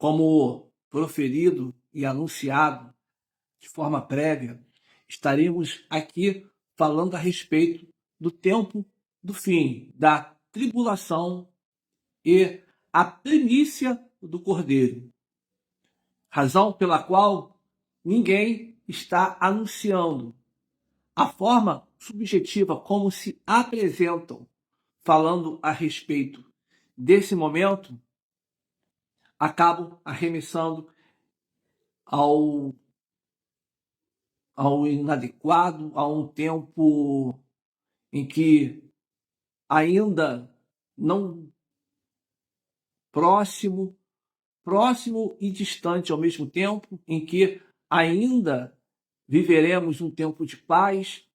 como proferido e anunciado de forma prévia, estaremos aqui falando a respeito do tempo do fim, da tribulação e a primícia do Cordeiro, razão pela qual ninguém está anunciando. A forma subjetiva como se apresentam falando a respeito desse momento acabam arremessando ao inadequado, a um tempo em que ainda não próximo e distante ao mesmo tempo, em que ainda viveremos um tempo de paz,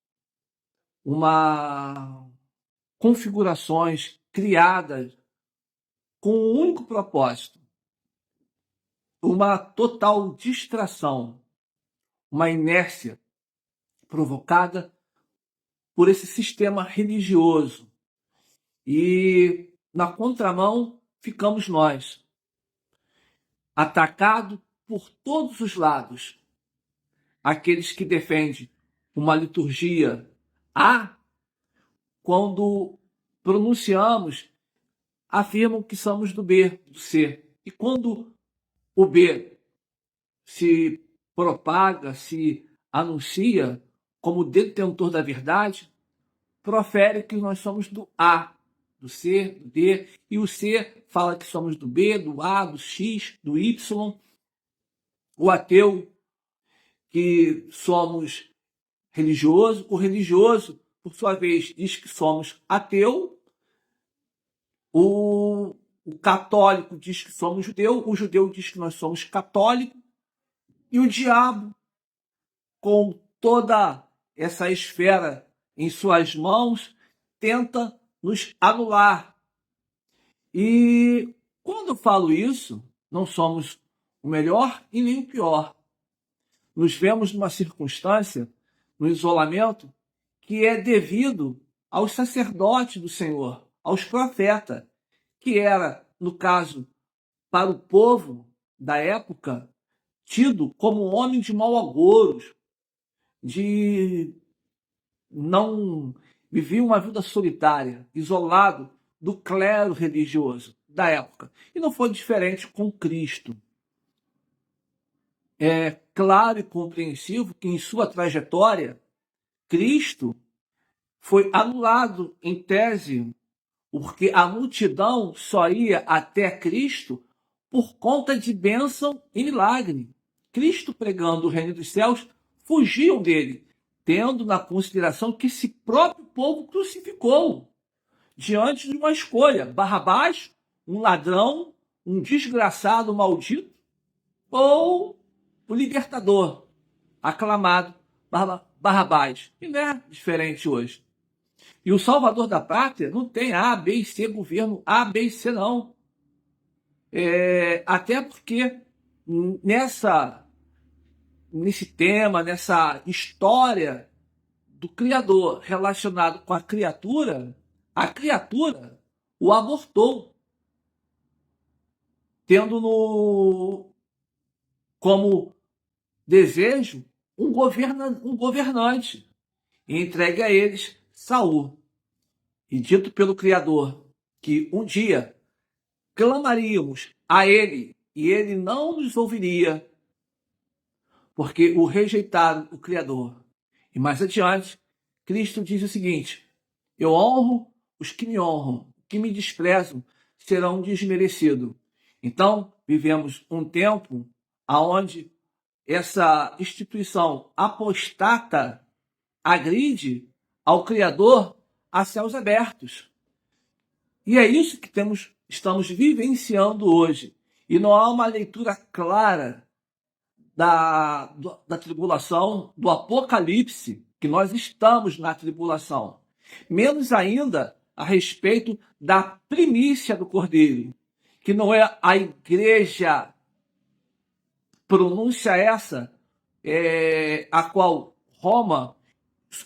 configurações criadas com um único propósito, uma total distração, uma inércia provocada por esse sistema religioso. E na contramão ficamos nós, atacados por todos os lados. Aqueles que defendem uma liturgia A, quando pronunciamos, afirmam que somos do B, do C. E quando o B se propaga, se anuncia como detentor da verdade, profere que nós somos do A, do C, do D, e o C fala que somos do B, do A, do X, do Y. O ateu, que somos religioso, o religioso, por sua vez, diz que somos ateu, o católico diz que somos judeu, o judeu diz que nós somos católico, e o diabo, com toda essa esfera em suas mãos, tenta nos anular. E quando eu falo isso, não somos o melhor e nem o pior. Nos vemos numa circunstância, no isolamento, que é devido aos sacerdotes do Senhor, aos profetas, que era, no caso, para o povo da época, tido como homem de mau agouros, de não vivia uma vida solitária, isolado do clero religioso da época. E não foi diferente com Cristo. É claro e compreensivo que em sua trajetória, Cristo foi anulado em tese, porque a multidão só ia até Cristo por conta de bênção e milagre. Cristo pregando o reino dos céus, fugiam dele, tendo na consideração que esse próprio povo crucificou diante de uma escolha: Barrabás, um ladrão, um desgraçado maldito, ou o libertador, aclamado Barrabás. E não é diferente hoje. E o salvador da pátria não tem A, B e C, governo A, B e C, não. Até porque nesse tema, nessa história do Criador relacionado com a criatura o abortou, tendo como desejo um governante, e entregue a eles Saul. E dito pelo Criador que um dia clamaríamos a ele e ele não nos ouviria, porque o rejeitaram o Criador. E mais adiante, Cristo diz o seguinte: eu honro os que me honram, os que me desprezam serão desmerecidos. Então, vivemos um tempo onde essa instituição apostata agride ao Criador a céus abertos. E é isso que estamos vivenciando hoje. E não há uma leitura clara da tribulação, do Apocalipse, que nós estamos na tribulação. Menos ainda a respeito da primícia do Cordeiro, que não é a igreja, pronúncia essa, a qual Roma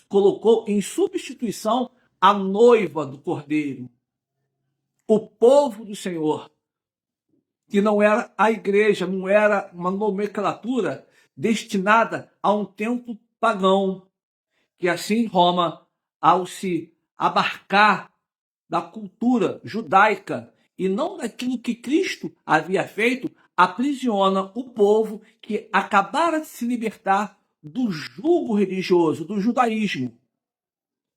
colocou em substituição a noiva do Cordeiro, o povo do Senhor. que não era a igreja, não era uma nomenclatura destinada a um templo pagão, que assim Roma, ao se abarcar da cultura judaica e não daquilo que Cristo havia feito, aprisiona o povo que acabara de se libertar do jugo religioso, do judaísmo.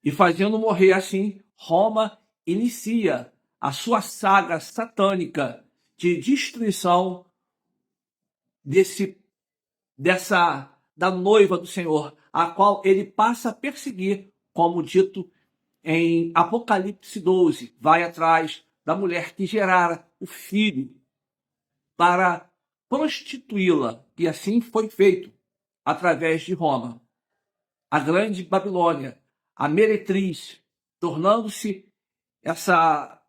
E fazendo morrer assim, Roma inicia a sua saga satânica de destruição da noiva do Senhor, a qual ele passa a perseguir, como dito em Apocalipse 12, vai atrás da mulher que gerara o filho para prostituí-la. E assim foi feito através de Roma. A grande Babilônia, a meretriz, tornando-se essa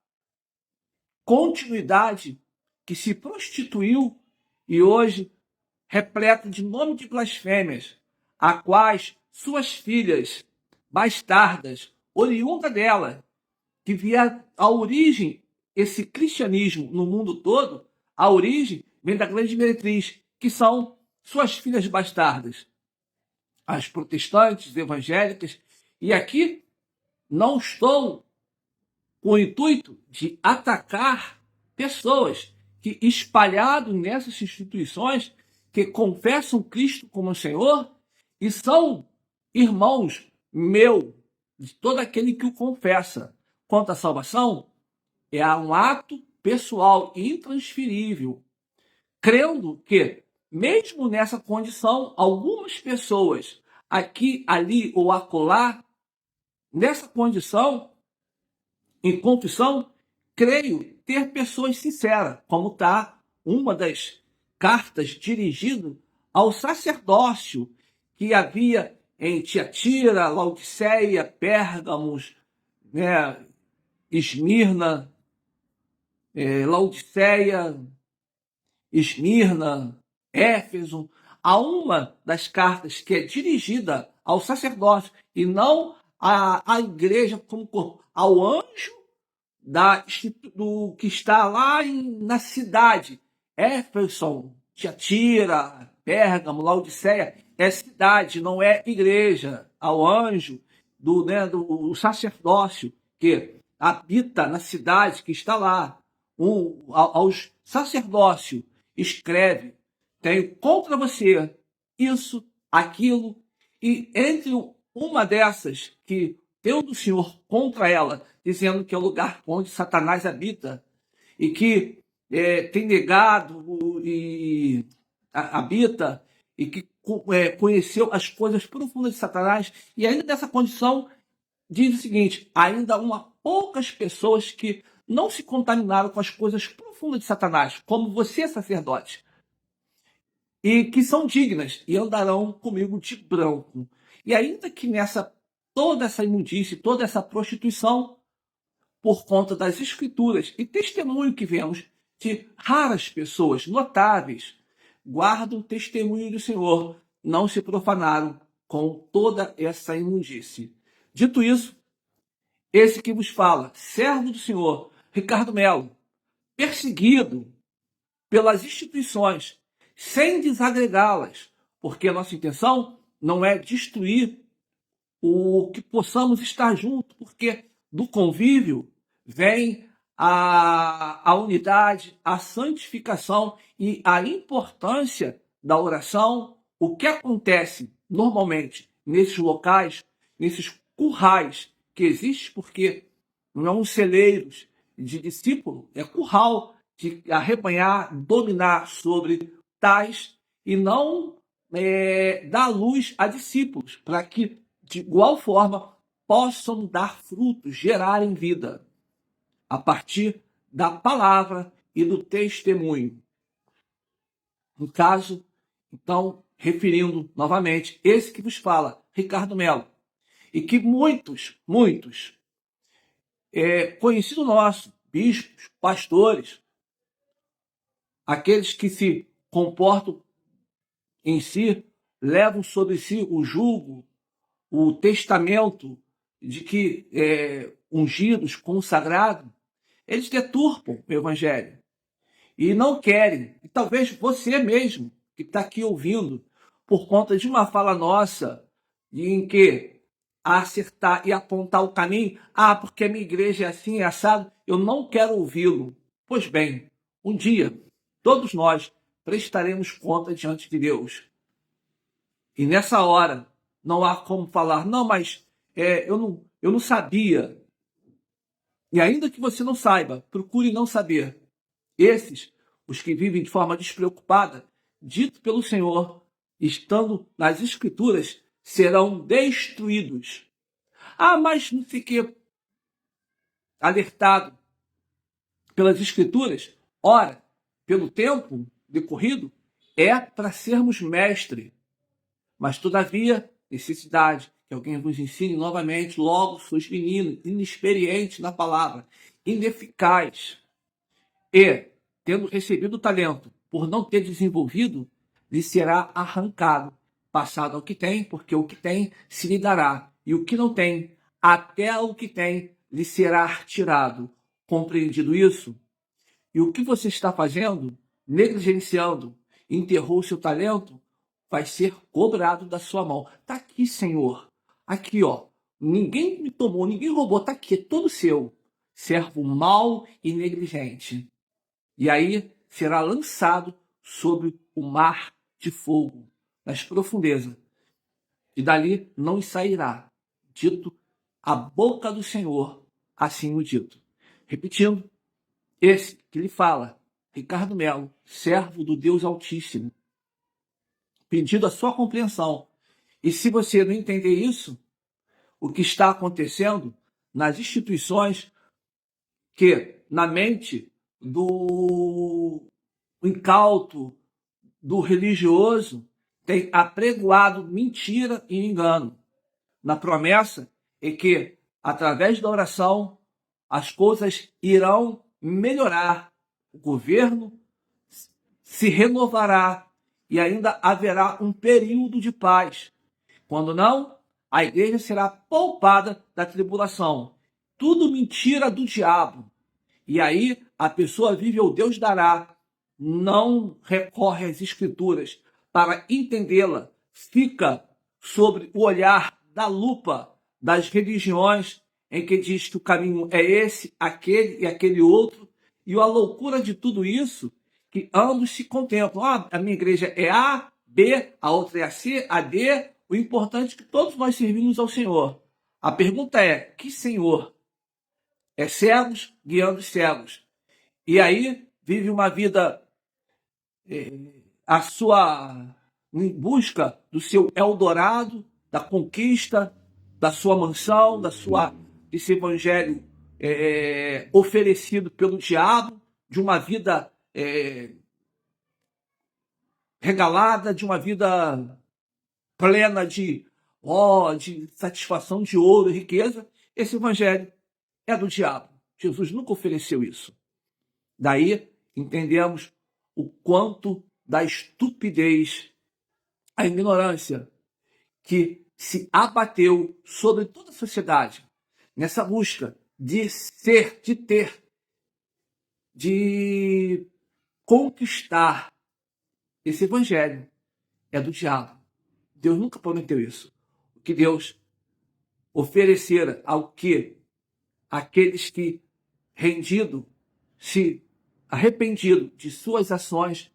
continuidade que se prostituiu e hoje repleto de nome de blasfêmias, a quais suas filhas bastardas, oriunda dela, que via a origem, esse cristianismo no mundo todo, a origem vem da grande meretriz, que são suas filhas bastardas, as protestantes, evangélicas, e aqui não estou com o intuito de atacar pessoas que, espalhadas nessas instituições, que confessam Cristo como Senhor e são irmãos meu, de todo aquele que o confessa. Quanto à salvação, é um ato pessoal e intransferível, crendo que, mesmo nessa condição, algumas pessoas, aqui, ali ou acolá, nessa condição, em confissão, creio ter pessoas sinceras, como está uma das cartas dirigidas ao sacerdócio que havia em Tiatira, Laodiceia, Pérgamos, né, Esmirna, Laodiceia, Esmirna, Éfeso, a uma das cartas que é dirigida ao sacerdócio e não à igreja como corpo, ao anjo do que está lá na cidade. Éfeso, Tiatira, Pérgamo, Laodiceia, é cidade, não é igreja. Ao anjo do sacerdócio que habita na cidade, que está lá. Aos sacerdócio, escreve: tenho contra você isso, aquilo, e entre uma dessas que tem do Senhor contra ela, dizendo que é o lugar onde Satanás habita e que tem negado e habita e que conheceu as coisas profundas de Satanás, e ainda nessa condição diz o seguinte: ainda há poucas pessoas que não se contaminaram com as coisas profundas de Satanás, como você, sacerdote, e que são dignas e andarão comigo de branco. E ainda que toda essa imundície, toda essa prostituição, por conta das escrituras e testemunho que vemos de raras pessoas notáveis, guardam o testemunho do Senhor, não se profanaram com toda essa imundície. Dito isso, esse que vos fala, servo do Senhor, Ricardo Melo, perseguido pelas instituições, sem desagregá-las, porque a nossa intenção não é destruir o que possamos estar juntos, porque do convívio vem a unidade, a santificação e a importância da oração. O que acontece normalmente nesses locais, nesses currais que existem, porque não celeiros de discípulo, é curral de arrebanhar, dominar sobre tais e não dar luz a discípulos, para que de igual forma possam dar frutos, gerarem vida a partir da palavra e do testemunho. No caso, então, referindo novamente, esse que vos fala, Ricardo Melo, e que muitos conhecidos nossos, bispos, pastores, aqueles que se comportam em si, levam sobre si o jugo, o testamento de que ungidos, consagrados, eles deturpam o evangelho. e não querem, e talvez você mesmo que está aqui ouvindo, por conta de uma fala nossa, em que acertar e apontar o caminho, porque a minha igreja é assim, é assado, eu não quero ouvi-lo. Pois bem, um dia, todos nós prestaremos conta diante de Deus. E nessa hora, não há como falar, não, mas eu não sabia. E ainda que você não saiba, procure não saber. Esses, os que vivem de forma despreocupada, dito pelo Senhor, estando nas Escrituras, serão destruídos. Mas não fiquei alertado pelas Escrituras. Ora, pelo tempo decorrido, é para sermos mestre. Mas, todavia, necessidade que alguém vos ensine novamente, logo sois meninos, inexperientes na palavra, ineficaz. E, tendo recebido o talento, por não ter desenvolvido, lhe será arrancado, passado ao que tem, porque o que tem se lhe dará, e o que não tem, até o que tem, lhe será tirado. Compreendido isso? E o que você está fazendo, negligenciando, enterrou o seu talento, vai ser cobrado da sua mão. Está aqui, Senhor. Aqui, ó. Ninguém me tomou, ninguém roubou. Está aqui, é todo seu. Servo mau e negligente. E aí será lançado sobre o mar de fogo, nas profundezas. E dali não sairá, dito a boca do Senhor, assim o dito. Repetindo, esse que lhe fala, Ricardo Melo, servo do Deus Altíssimo, pedindo a sua compreensão. E se você não entender isso, o que está acontecendo nas instituições, que na mente do incauto, do religioso, tem apregoado mentira e engano. Na promessa é que, através da oração, as coisas irão melhorar. O governo se renovará e ainda haverá um período de paz. Quando não, a igreja será poupada da tribulação. Tudo mentira do diabo. E aí a pessoa vive o Deus dará, não recorre às escrituras para entendê-la, fica sobre o olhar da lupa das religiões, em que diz que o caminho é esse, aquele e aquele outro, e a loucura de tudo isso, que ambos se contemplam. A minha igreja é A, B, a outra é a C, a D. O importante é que todos nós servimos ao Senhor. A pergunta é, que Senhor? É cegos guiando os cegos. E aí vive uma vida em busca do seu Eldorado, da conquista, da sua mansão, desse evangelho oferecido pelo diabo, de uma vida regalada, de uma vida plena de satisfação de ouro e riqueza. Esse evangelho é do diabo. Jesus nunca ofereceu isso. Daí entendemos o quanto da estupidez, a ignorância que se abateu sobre toda a sociedade nessa busca de ser, de ter, de conquistar. Esse evangelho é do diabo. Deus nunca prometeu isso. O que Deus oferecera ao que aqueles que rendido, se arrependido de suas ações,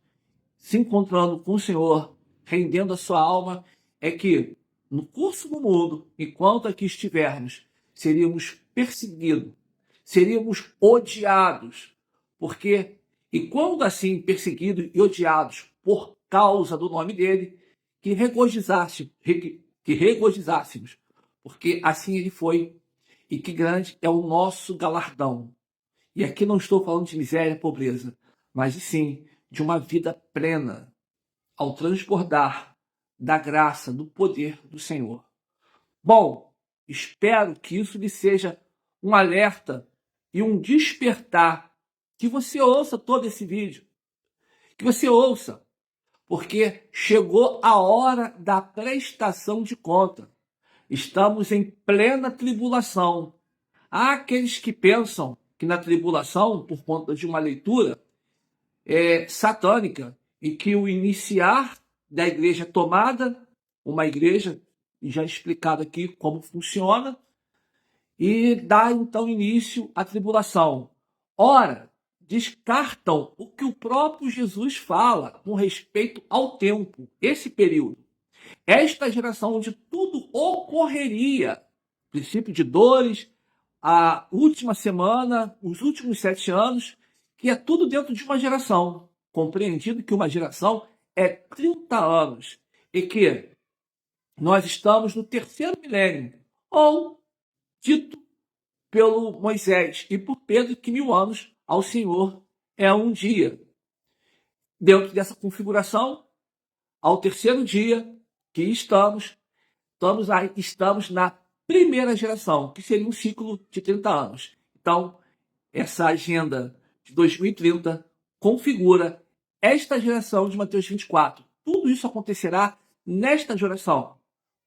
se encontrando com o Senhor, rendendo a sua alma, é que no curso do mundo, enquanto aqui estivermos, seríamos perseguidos, seríamos odiados, porque, e quando assim perseguidos e odiados por causa do nome dele, que regozijássemos, porque assim ele foi, e que grande é o nosso galardão. E aqui não estou falando de miséria e pobreza, mas sim de uma vida plena, ao transbordar da graça, do poder do Senhor. Bom, espero que isso lhe seja um alerta e um despertar, que você ouça todo esse vídeo, que você ouça, porque chegou a hora da prestação de conta. Estamos em plena tribulação. Há aqueles que pensam que na tribulação, por conta de uma leitura, satânica, em que o iniciar da igreja tomada, uma igreja, já explicado aqui como funciona, e dá então início à tribulação. Ora, descartam o que o próprio Jesus fala com respeito ao tempo, esse período. Esta geração onde tudo ocorreria, princípio de dores, a última semana, os últimos 7 anos, que é tudo dentro de uma geração. Compreendido que uma geração é 30 anos e que nós estamos no terceiro milênio, ou dito pelo Moisés e por Pedro que 1000 anos ao Senhor é um dia. Dentro dessa configuração, ao terceiro dia que estamos na primeira geração, que seria um ciclo de 30 anos. Então, essa agenda de 2030 configura esta geração de Mateus 24. Tudo isso acontecerá nesta geração,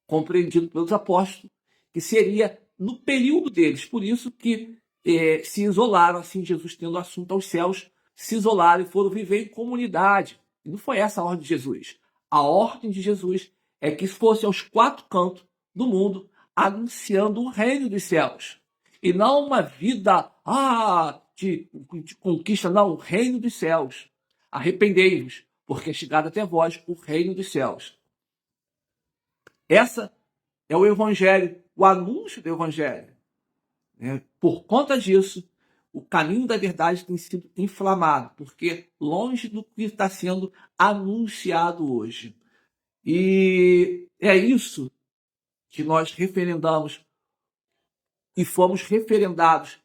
compreendido pelos apóstolos, que seria no período deles. Por isso que se isolaram, assim, Jesus tendo assunto aos céus, se isolaram e foram viver em comunidade. E não foi essa a ordem de Jesus. A ordem de Jesus é que fosse aos 4 cantos do mundo, anunciando o reino dos céus. E não uma vida de conquista, não, o reino dos céus. Arrependei-vos, porque é chegado até vós o reino dos céus. Essa é o evangelho, o anúncio do evangelho. Por conta disso, o caminho da verdade tem sido inflamado, porque longe do que está sendo anunciado hoje. E é isso que nós referendamos e fomos referendados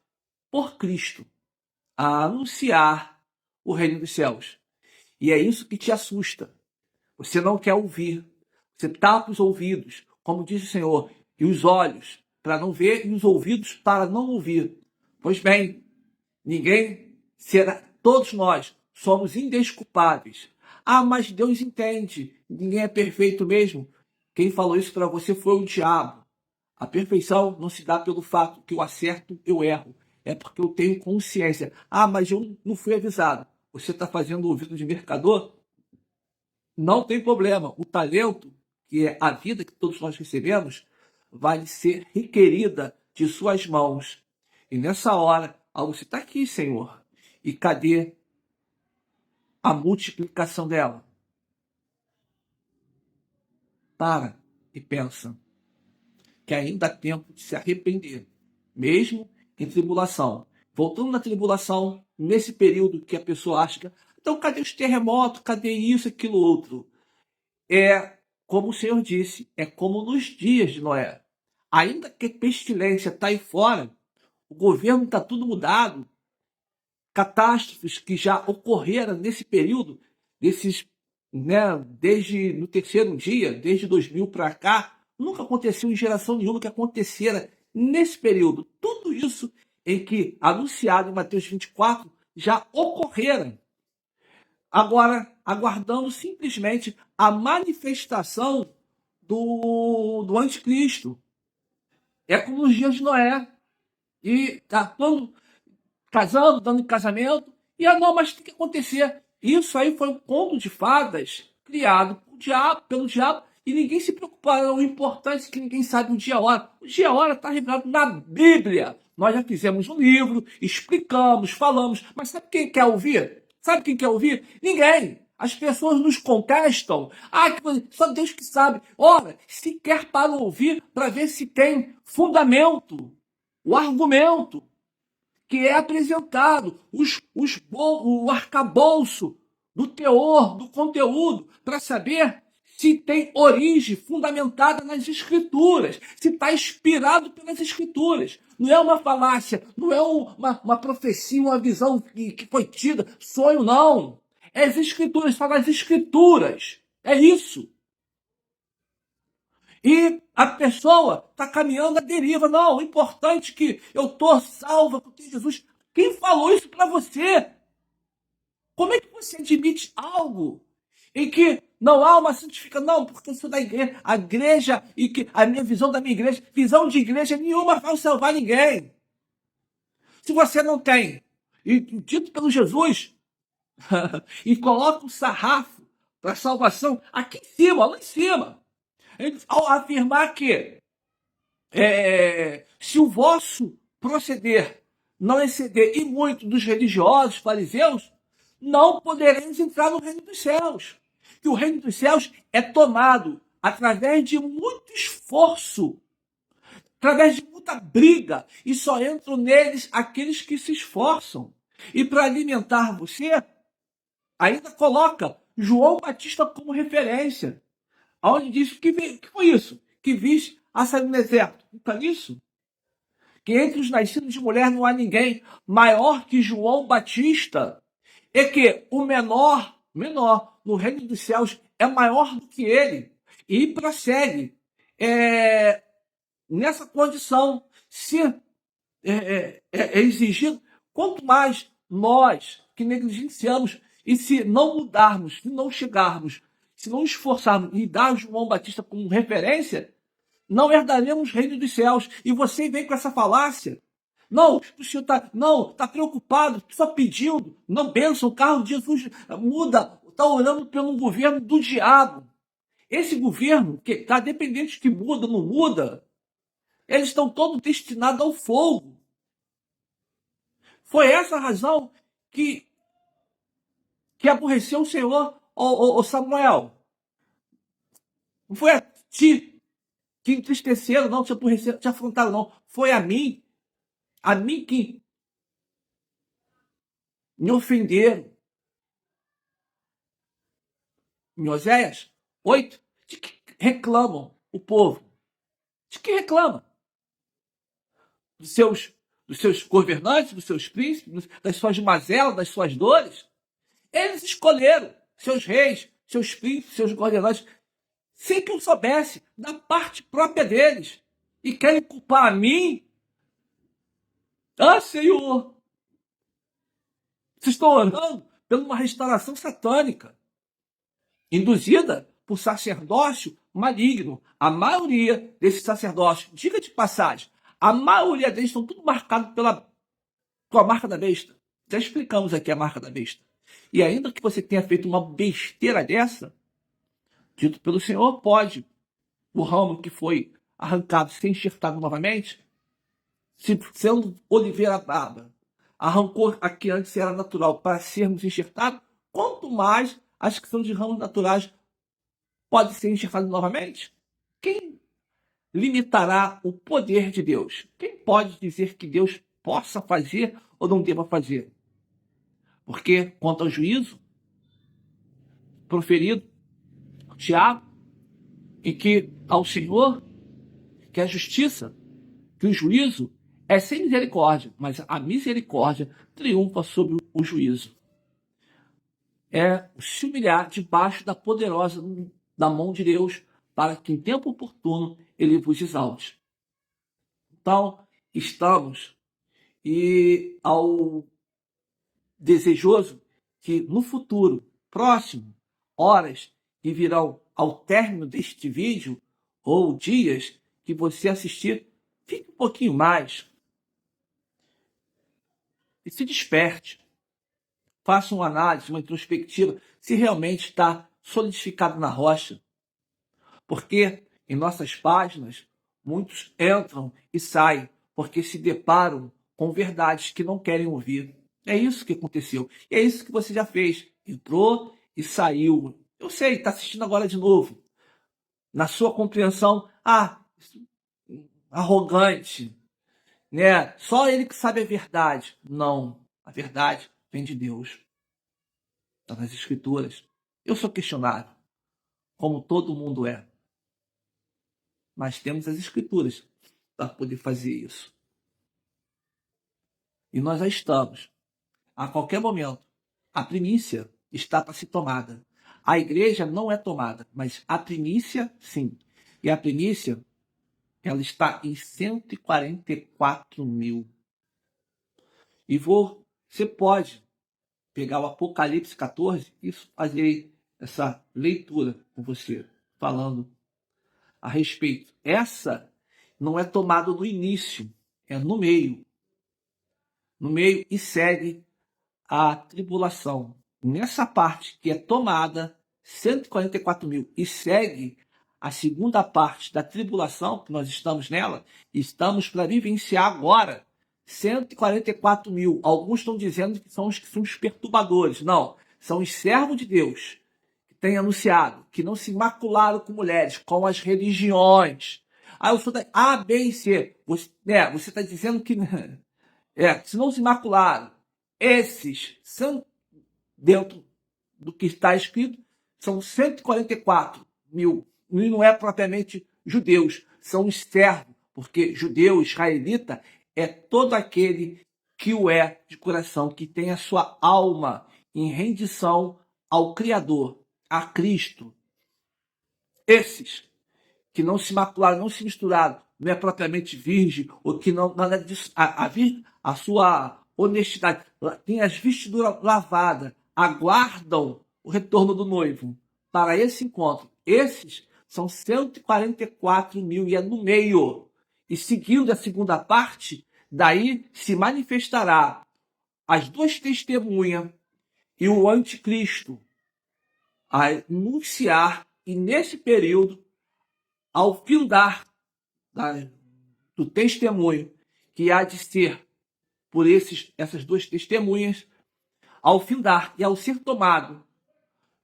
por Cristo a anunciar o reino dos céus. E é isso que te assusta. Você não quer ouvir. Você tapa os ouvidos, como diz o Senhor, e os olhos para não ver e os ouvidos para não ouvir. Pois bem, ninguém será, todos nós somos indesculpáveis. Mas Deus entende, ninguém é perfeito mesmo. Quem falou isso para você foi o diabo. A perfeição não se dá pelo fato que eu acerto, eu erro. É porque eu tenho consciência. Mas eu não fui avisado. Você está fazendo ouvido de mercador? Não tem problema. O talento, que é a vida que todos nós recebemos, vai ser requerida de suas mãos. E nessa hora, você está aqui, Senhor. E cadê a multiplicação dela? Para e pensa que ainda há tempo de se arrepender, mesmo em tribulação. Voltando na tribulação, nesse período que a pessoa acha, então cadê os terremotos, cadê isso, aquilo, outro? É como o Senhor disse, é como nos dias de Noé. Ainda que a pestilência está aí fora, o governo está tudo mudado, catástrofes que já ocorreram nesse período, desde no terceiro dia, desde 2000 para cá, nunca aconteceu em geração nenhuma que acontecera nesse período. Tudo isso em que, anunciado em Mateus 24, já ocorreram. Agora, aguardando simplesmente a manifestação do anticristo. É como nos dias de Noé. E tá todo casando, dando em casamento. Mas tem que acontecer. Isso aí foi um conto de fadas criado pelo diabo. E ninguém se preocupa. O importante é que ninguém sabe o dia e a hora. O dia e a hora está revelado na Bíblia. Nós já fizemos um livro, explicamos, falamos. Mas sabe quem quer ouvir? Sabe quem quer ouvir? Ninguém. As pessoas nos contestam. Só Deus que sabe. Ora, sequer para ouvir para ver se tem fundamento. O argumento que é apresentado, o arcabouço do teor, do conteúdo, para saber se tem origem fundamentada nas Escrituras, se está inspirado pelas Escrituras. Não é uma falácia, não é uma profecia, uma visão que foi tida, sonho, não. É as Escrituras, são as Escrituras. É isso. E a pessoa está caminhando à deriva. Não, o importante é que eu estou salva por Jesus. Quem falou isso para você? Como é que você admite algo em que não há uma santificação? Não, porque eu sou da igreja. A igreja, e que a minha visão da minha igreja, visão de igreja nenhuma vai salvar ninguém. Se você não tem, e dito pelo Jesus, e coloca o sarrafo para a salvação aqui em cima, lá em cima. Ao afirmar que se o vosso proceder não exceder e muito dos religiosos, fariseus, não podereis entrar no reino dos céus. Que o reino dos céus é tomado através de muito esforço, através de muita briga, e só entram neles aqueles que se esforçam. E para alimentar você, ainda coloca João Batista como referência, onde diz que foi isso, que viste a sair no deserto. Não está nisso? Que entre os nascidos de mulher não há ninguém maior que João Batista, e que o menor no reino dos céus é maior do que ele. E prossegue nessa condição. Se é exigido, quanto mais nós que negligenciamos, e se não mudarmos, se não chegarmos, se não esforçarmos e dar João Batista como referência, não herdaremos o reino dos céus. E você vem com essa falácia. Não, o senhor está preocupado, só pedindo. Não, bênção, o carro de Jesus muda, está orando pelo governo do diabo. Esse governo, que está dependente de que muda, não muda, eles estão todos destinados ao fogo. Foi essa a razão que aborreceu o Senhor, o Samuel. Não foi a ti que entristeceram, não, te aborreceram, te afrontaram, não. Foi a mim que me ofenderam. Em Oséias 8, de que reclamam o povo? De que reclama? Dos seus governantes, dos seus príncipes, das suas mazelas, das suas dores? Eles escolheram seus reis, seus príncipes, seus governantes, sem que eu soubesse da parte própria deles. E querem culpar a mim? Ah, Senhor! Vocês estão orando por uma restauração satânica, induzida por sacerdócio maligno. A maioria desses sacerdócios, diga de passagem, a maioria deles estão tudo marcados com a marca da besta. Já explicamos aqui a marca da besta. E ainda que você tenha feito uma besteira dessa, dito pelo Senhor, pode o ramo que foi arrancado ser enxertado novamente, sendo oliveira braba, arrancou a que antes era natural para sermos enxertados, quanto mais as que são de ramos naturais podem ser enxertadas novamente? Quem limitará o poder de Deus? Quem pode dizer que Deus possa fazer ou não deva fazer? Porque, quanto ao juízo proferido, Tiago, e que ao Senhor, que é a justiça, que o juízo é sem misericórdia, mas a misericórdia triunfa sobre o juízo. É se humilhar debaixo da poderosa da mão de Deus, para que em tempo oportuno ele vos exalte. Então, estamos e ao desejoso que no futuro, próximo, horas que virão ao término deste vídeo, ou dias que você assistir, fique um pouquinho mais e se desperte. Faça uma análise, uma introspectiva, se realmente está solidificado na rocha. Porque em nossas páginas, muitos entram e saem, porque se deparam com verdades que não querem ouvir. É isso que aconteceu. E é isso que você já fez. Entrou e saiu. Eu sei, está assistindo agora de novo. Na sua compreensão, arrogante, né? Só ele que sabe a verdade. Não, a verdade vem de Deus. Está nas Escrituras. Eu sou questionável, como todo mundo é. Mas temos as Escrituras para poder fazer isso. E nós já estamos. A qualquer momento, a primícia está para ser tomada. A igreja não é tomada, mas a primícia, sim. E a primícia, ela está em 144 mil. E você pode pegar o Apocalipse 14 e fazer essa leitura com você, falando a respeito. Essa não é tomada no início, é no meio. No meio e segue a tribulação. nessa parte que é tomada, 144 mil, e segue a segunda parte da tribulação, que nós estamos nela, estamos para vivenciar agora 144 mil. Alguns estão dizendo que são os perturbadores. Não, são os servos de Deus que têm anunciado que não se macularam com mulheres, com as religiões. Ah, eu sou da A, B e C. Você está dizendo que se não se macularam. Esses são, dentro do que está escrito, são 144 mil. E não é propriamente judeus, são os servos, porque judeu, israelita, é todo aquele que o é de coração, que tem a sua alma em rendição ao Criador, a Cristo. Esses que não se macularam, não se misturaram, não é propriamente virgem, ou que não nada disso, a sua honestidade, tem as vestiduras lavadas, aguardam o retorno do noivo para esse encontro. Esses são 144 mil e é no meio. E seguindo a segunda parte, daí se manifestará as duas testemunhas e o anticristo a anunciar, e nesse período, ao findar do testemunho que há de ser por essas duas testemunhas, ao findar e ao ser tomado,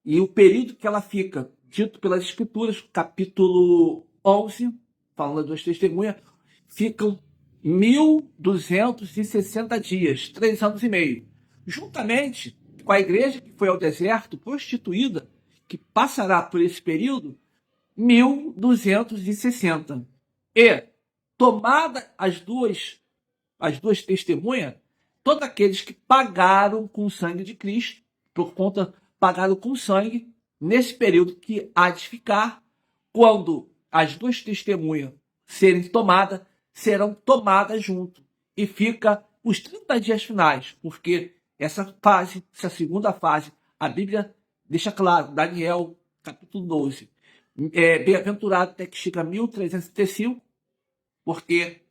e o período que ela fica, dito pelas Escrituras, capítulo 11, falando das duas testemunhas, ficam 1.260 dias, 3 anos e meio, juntamente com a igreja que foi ao deserto, prostituída, que passará por esse período, 1.260. E, tomada as duas testemunhas, todos aqueles que pagaram com o sangue de Cristo, pagaram com sangue, nesse período que há de ficar, quando as duas testemunhas serem tomadas, serão tomadas junto. E fica os 30 dias finais, porque essa segunda fase, a Bíblia deixa claro, Daniel, capítulo 12, bem-aventurado até que chega a 1335, porque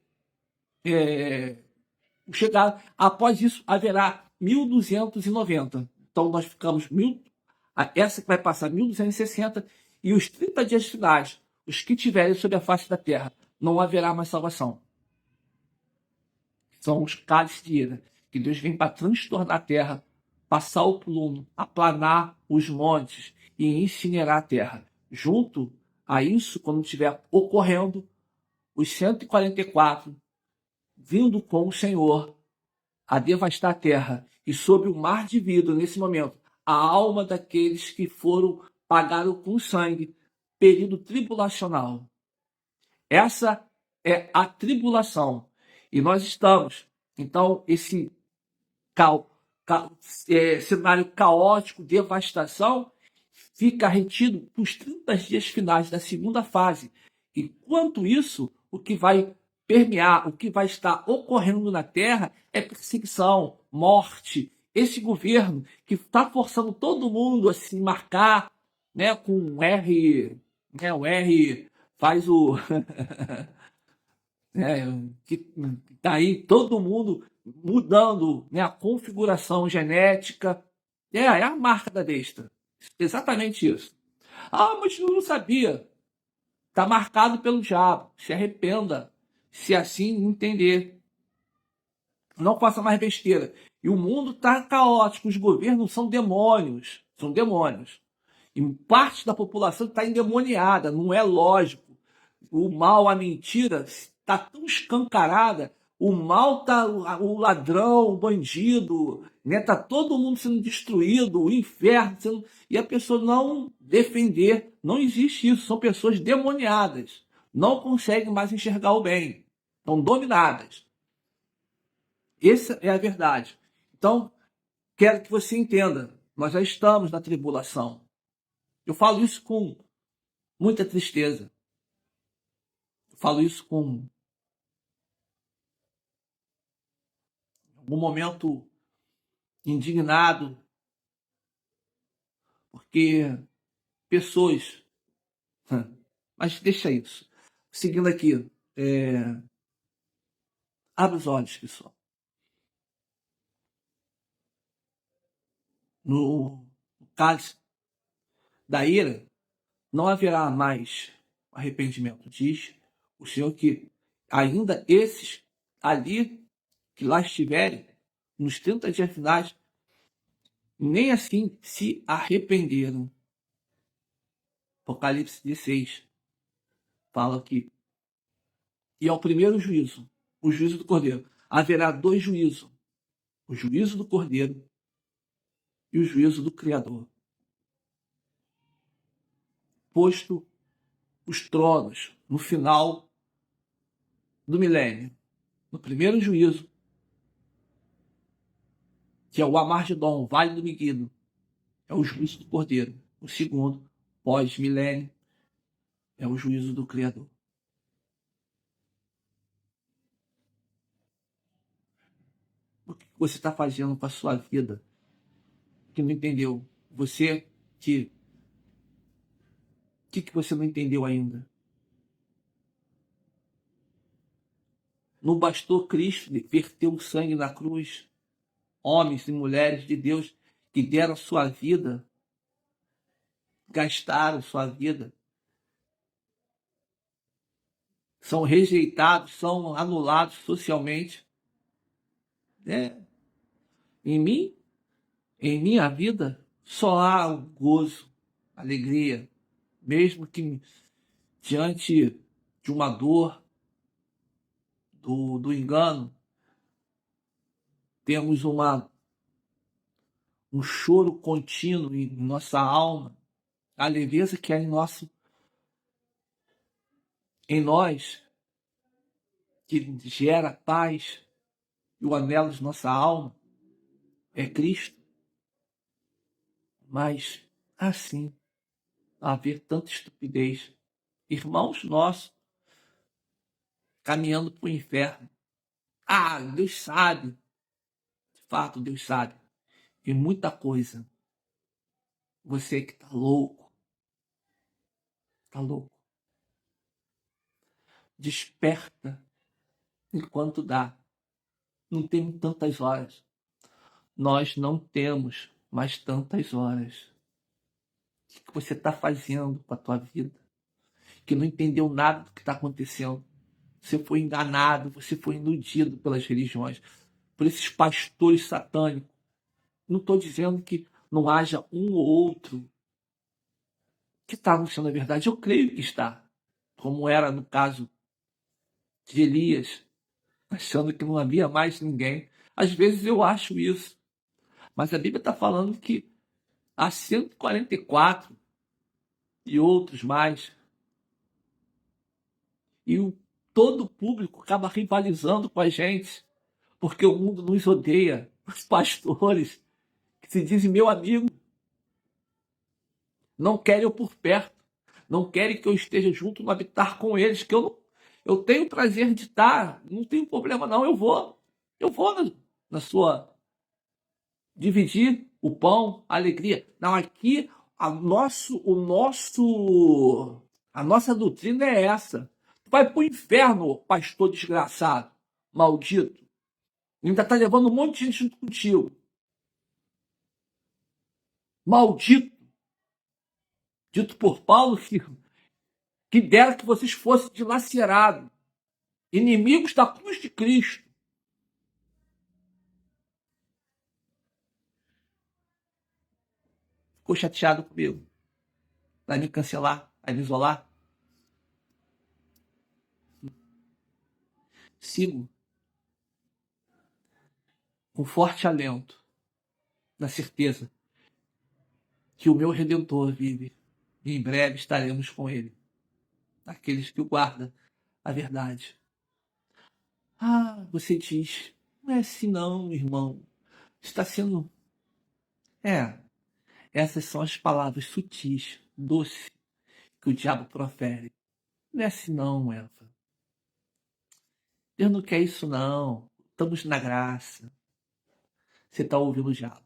após isso haverá 1290. Então nós ficamos essa que vai passar 1260, e os 30 dias finais, os que tiverem sobre a face da terra, não haverá mais salvação. São os cálices de ira, que Deus vem para transtornar a terra, passar o plumo, aplanar os montes e incinerar a terra. Junto a isso, quando estiver ocorrendo, os 144 vindo com o Senhor a devastar a terra, e sob o mar de vidro, nesse momento, a alma daqueles que pagaram com sangue, período tribulacional. Essa é a tribulação. E nós estamos, então, esse cenário caótico, devastação, fica retido nos 30 dias finais da segunda fase. Enquanto isso, o que vai permear, o que vai estar ocorrendo na Terra é perseguição, morte. Esse governo que está forçando todo mundo a se marcar, né, com um R, né, o R faz o que tá aí todo mundo mudando, né, a configuração genética. É a marca da besta. Exatamente isso. Ah, mas eu não sabia. Está marcado pelo diabo. Se arrependa, se assim entender. Não faça mais besteira. E o mundo está caótico. Os governos são demônios. São demônios. E parte da população está endemoniada. Não é lógico. O mal, a mentira está tão escancarada. O mal tá, o ladrão, o bandido, né? Tá todo mundo sendo destruído, o inferno e a pessoa não defender. Não existe isso. São pessoas demoniadas. Não conseguem mais enxergar o bem. Estão dominadas. Essa é a verdade. Então, quero que você entenda. Nós já estamos na tribulação. Eu falo isso com muita tristeza. Eu falo isso com um momento indignado, porque pessoas. Mas deixa isso. Seguindo aqui, abre os olhos, pessoal. no cálice da ira, não haverá mais arrependimento. Diz o Senhor que ainda esses ali que lá estiverem, nos 30 dias finais, nem assim se arrependeram. Apocalipse 16 fala que, e ao primeiro juízo, o juízo do Cordeiro, haverá dois juízos, o juízo do Cordeiro e o juízo do Criador. Posto os tronos no final do milênio, no primeiro juízo, que é o Amargedon, o Vale do Meguido, é o juízo do Cordeiro. O segundo, pós-milênio, é o juízo do Criador. O que você está fazendo com a sua vida que não entendeu? Você que... O que você não entendeu ainda? Não bastou Cristo verter o sangue na cruz? Homens e mulheres de Deus que deram sua vida, gastaram sua vida, são rejeitados, são anulados socialmente. Em mim, em minha vida, só há o gozo, alegria, mesmo que diante de uma dor, do engano, temos um choro contínuo em nossa alma, a leveza que há em nós, que gera paz, e o anelo de nossa alma é Cristo. Mas, assim, haver tanta estupidez, irmãos nossos caminhando para o inferno. Ah, Deus sabe, de fato, Deus sabe, e muita coisa. Você que tá louco, desperta enquanto dá. Não tem tantas horas. Nós não temos mais tantas horas. O que você está fazendo com a tua vida? Que não entendeu nada do que está acontecendo. Você foi enganado, você foi iludido pelas religiões, por esses pastores satânicos. Não estou dizendo que não haja um ou outro que está anunciando a verdade. Eu creio que está. Como era no caso de Elias, achando que não havia mais ninguém. Às vezes eu acho isso. Mas a Bíblia está falando que há 144 e outros mais. E todo o público acaba rivalizando com a gente, porque o mundo nos odeia. Os pastores, que se dizem meu amigo, não querem eu por perto, não querem que eu esteja junto no habitar com eles, que eu tenho o prazer de estar, não tenho problema não, eu vou na sua, dividir o pão, a alegria. Não, aqui a nossa doutrina é essa. Vai pro inferno, pastor desgraçado, maldito. Ainda tá levando um monte de gente junto contigo. Maldito. Dito por Paulo que dera que vocês fossem dilacerados, inimigos da cruz de Cristo. Ficou chateado comigo? Vai me cancelar? Vai me isolar? Sigo com forte alento, na certeza que o meu Redentor vive e em breve estaremos com ele. Aqueles que o guardam a verdade. Ah, você diz, não é assim não, irmão. Está sendo... Essas são as palavras sutis, doces, que o diabo profere. Não é assim não, Eva. Deus não quer isso não. Estamos na graça. Você está ouvindo o diabo.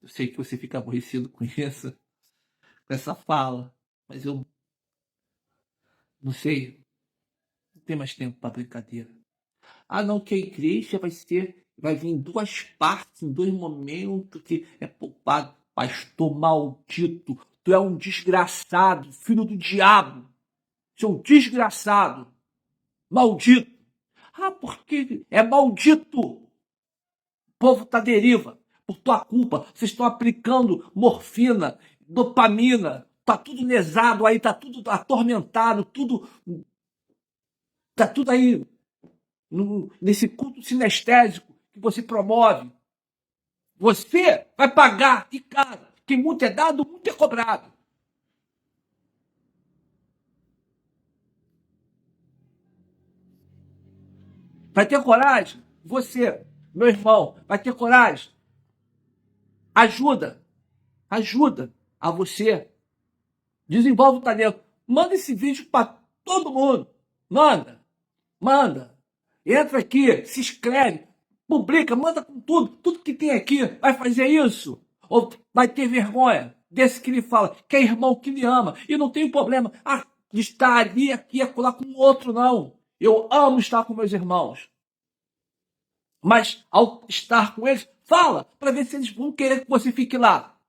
Eu sei que você fica aborrecido com isso, com essa fala, mas eu não sei. tem mais tempo para brincadeira. Ah, não, que a igreja vai vir em duas partes, em dois momentos, que é poupado. Pastor maldito, tu é um desgraçado, filho do diabo, seu desgraçado, maldito. Ah, porque é maldito. O povo tá à deriva, por tua culpa. Vocês estão aplicando morfina, dopamina, tá tudo lesado aí, tá tudo atormentado, tá tudo aí nesse culto sinestésico que você promove. Você vai pagar de cara. Que muito é dado, muito é cobrado. Vai ter coragem? Você, meu irmão, vai ter coragem? Ajuda, ajuda a você. Desenvolve o talento. Manda esse vídeo para todo mundo. Manda, manda. Entra aqui, se inscreve, publica, manda com tudo. Tudo que tem aqui vai fazer isso. Ou vai ter vergonha desse que lhe fala, que é irmão que lhe ama. E não tem problema de estar ali, aqui, acolá com o outro, não. Eu amo estar com meus irmãos. Mas ao estar com eles, fala para ver se eles vão querer que você fique lá.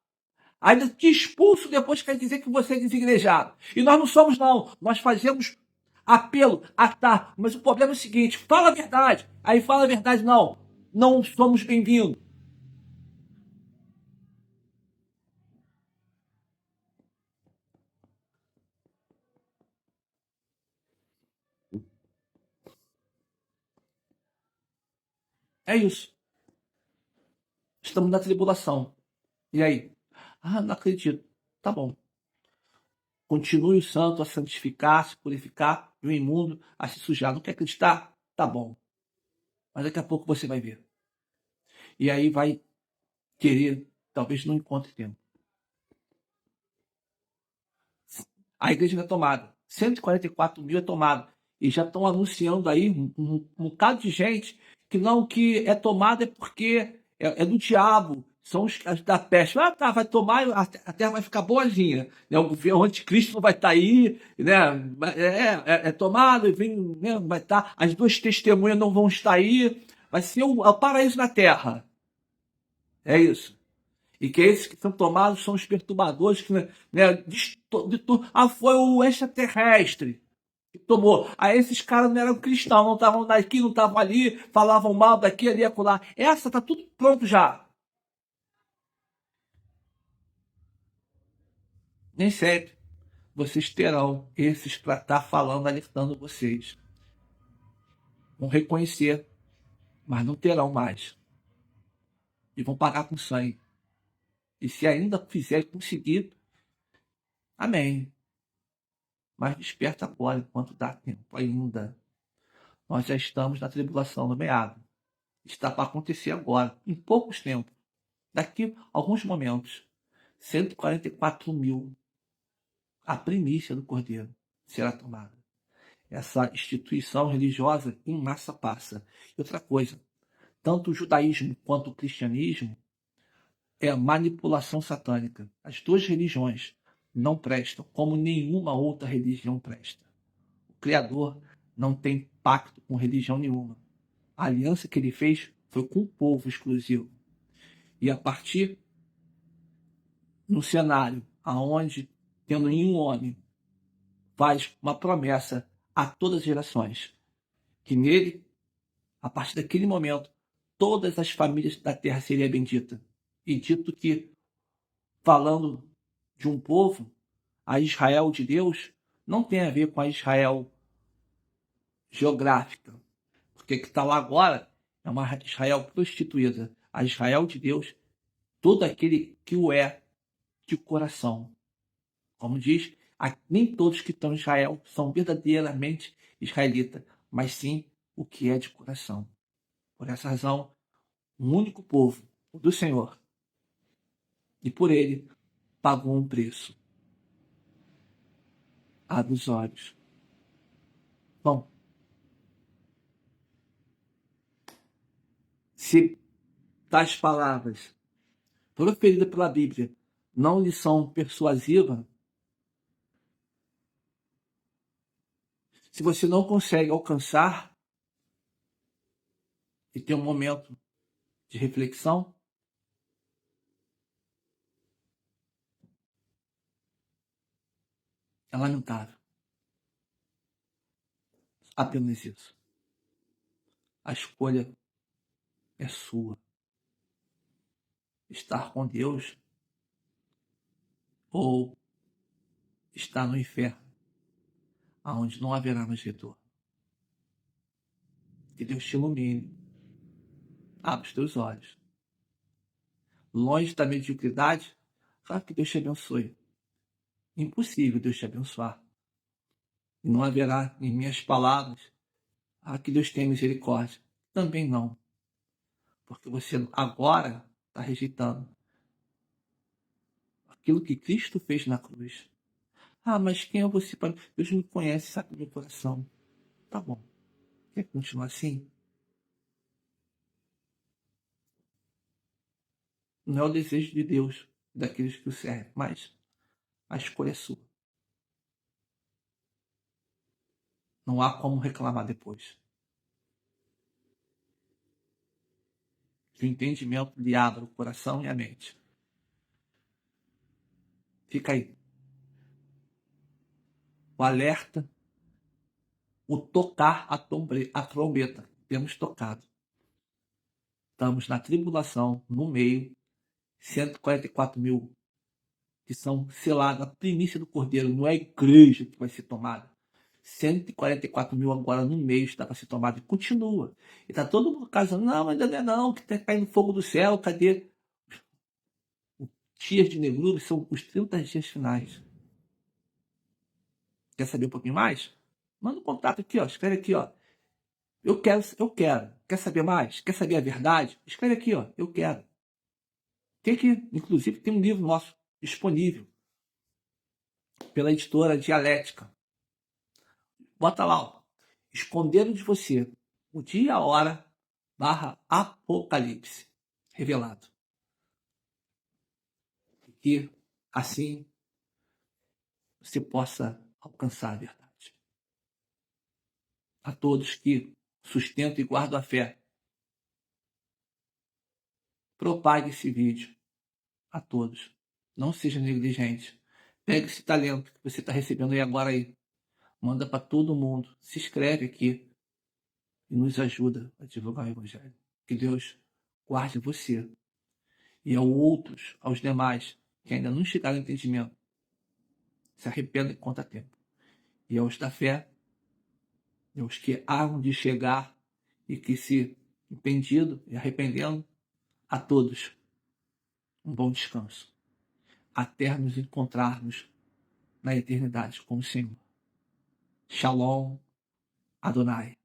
Ainda te expulso depois quer dizer que você é desigrejado. E nós não somos, não. Nós fazemos apelo a estar. Mas o problema é o seguinte: fala a verdade. Aí fala a verdade, não. Não somos bem-vindos. É isso. Estamos na tribulação. E aí? Ah, não acredito. Tá bom. Continue o santo a santificar, a se purificar, e o imundo a se sujar. Não quer acreditar? Tá bom. Mas daqui a pouco você vai ver. E aí vai querer, talvez não encontre tempo. A igreja não é tomada. 144 mil é tomada. E já estão anunciando aí um bocado de gente que não, que é tomada é porque é do diabo. São os da peste. Ah, tá, vai tomar, a terra vai ficar boazinha. Né? O anticristo não vai estar aí, né? É tomado, e vem, né? Vai estar, as duas testemunhas não vão estar aí. Vai ser o paraíso na terra. É isso. E que esses que são tomados são os perturbadores que, né, foi o extraterrestre que tomou. Aí esses caras não eram cristãos, não estavam daqui, não estavam ali, falavam mal daqui, ali, acolá. Essa tá tudo pronto já. Nem sempre vocês terão esses para estar falando, alertando vocês. Vão reconhecer, mas não terão mais. E vão pagar com sangue. E se ainda fizer conseguir, amém. Mas desperta agora, enquanto dá tempo ainda. Nós já estamos na tribulação do meado. Está para acontecer agora, em poucos tempos. Daqui a alguns momentos. 144 mil. A primícia do Cordeiro será tomada. Essa instituição religiosa em massa passa. E outra coisa, tanto o judaísmo quanto o cristianismo é manipulação satânica. As duas religiões não prestam, como nenhuma outra religião presta. O Criador não tem pacto com religião nenhuma. A aliança que ele fez foi com o povo exclusivo. E a partir no cenário aonde, tendo nenhum homem, faz uma promessa a todas as gerações, que nele, a partir daquele momento, todas as famílias da terra seriam benditas. E dito que, falando de um povo, a Israel de Deus não tem a ver com a Israel geográfica, porque que está lá agora é uma Israel prostituída. A Israel de Deus, todo aquele que o é de coração. Como diz, nem todos que estão em Israel são verdadeiramente israelitas, mas sim o que é de coração. Por essa razão, um único povo, o do Senhor, e por ele pagou um preço. Abre os olhos. Bom, se tais palavras proferidas pela Bíblia não lhe são persuasivas, Se você não consegue alcançar e ter um momento de reflexão, é lamentável. Apenas isso. A escolha é sua. Estar com Deus ou estar no inferno, aonde não haverá mais retorno. Que Deus te ilumine. Abra os teus olhos. Longe da mediocridade, claro que Deus te abençoe. Impossível Deus te abençoar. E não haverá em minhas palavras, que Deus tenha misericórdia. Também não. Porque você agora está rejeitando aquilo que Cristo fez na cruz. Mas quem é você para... Deus me conhece, sabe do meu coração. Tá bom. Quer continuar assim? Não é o desejo de Deus, daqueles que o servem, mas a escolha é sua. Não há como reclamar depois. Que o entendimento lhe abra o coração e a mente. Fica aí. O alerta, o tocar a trombeta. Temos tocado. Estamos na tribulação, no meio, 144 mil que são selados, a primícia do Cordeiro, não é a igreja que vai ser tomada. 144 mil agora no meio está para ser tomado e continua. E está todo mundo casando, não, ainda não é não, que está caindo fogo do céu, cadê? Os dias de negrume são os 30 dias finais. Quer saber um pouquinho mais? Manda um contato aqui, ó, escreve aqui, ó. Eu quero, eu quero. Quer saber mais? Quer saber a verdade? Escreve aqui, ó, eu quero. Tem que, inclusive, tem um livro nosso disponível pela editora Dialética. Bota lá, ó. Esconderam de você o dia e a hora / Apocalipse revelado. Que assim você possa alcançar a verdade. A todos que sustentam e guardam a fé, propague esse vídeo a todos. Não seja negligente. Pegue esse talento que você está recebendo aí agora aí. Manda para todo mundo. Se inscreve aqui e nos ajuda a divulgar o Evangelho. Que Deus guarde você e aos demais que ainda não chegaram ao entendimento, se arrependem enquanto há tempo. E aos da fé, e aos que hão de chegar e que se entendido e arrependendo, a todos um bom descanso. Até nos encontrarmos na eternidade com o Senhor. Shalom Adonai.